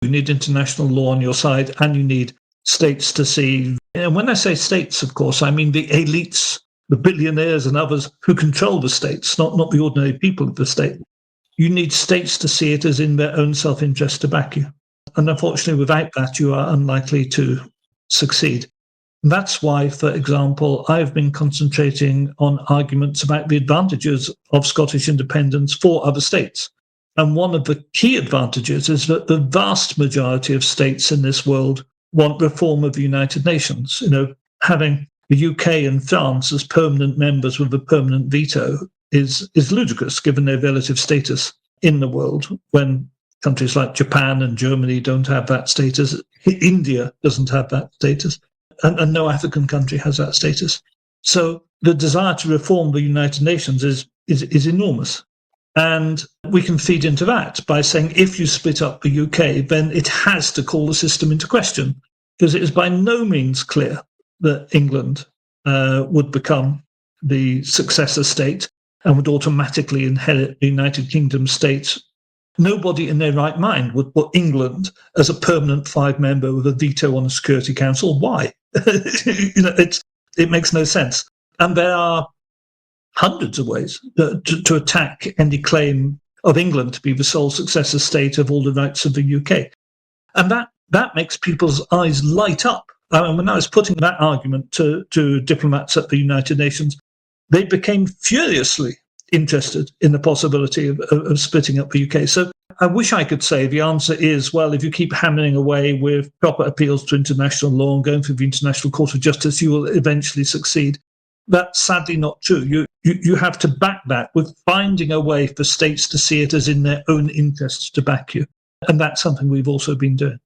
You need international law on your side, and you need states to see. And when I say states, of course, I mean the elites, the billionaires and others who control the states, not the ordinary people of the state. You need states to see it as in their own self-interest to back you. And unfortunately, without that, you are unlikely to succeed. That's why, for example, I've been concentrating on arguments about the advantages of Scottish independence for other states. And one of the key advantages is that the vast majority of states in this world want reform of the United Nations. Having the UK and France as permanent members with a permanent veto is ludicrous, given their relative status in the world, when countries like Japan and Germany don't have that status. India doesn't have that status. And no African country has that status. So the desire to reform the United Nations is enormous. And we can feed into that by saying, if you split up the UK, then it has to call the system into question, because it is by no means clear that England would become the successor state and would automatically inherit the United Kingdom state. Nobody in their right mind would put England as a permanent 5-member with a veto on the Security Council. Why? It makes no sense. And there are hundreds of ways to attack any claim of England to be the sole successor state of all the rights of the UK. And that makes people's eyes light up. When I was putting that argument to diplomats at the United Nations, they became furiously interested in the possibility of splitting up the UK. So I wish I could say the answer is, well, if you keep hammering away with proper appeals to international law and going through the International Court of Justice, you will eventually succeed. That's sadly not true. You have to back that with finding a way for states to see it as in their own interests to back you. And that's something we've also been doing.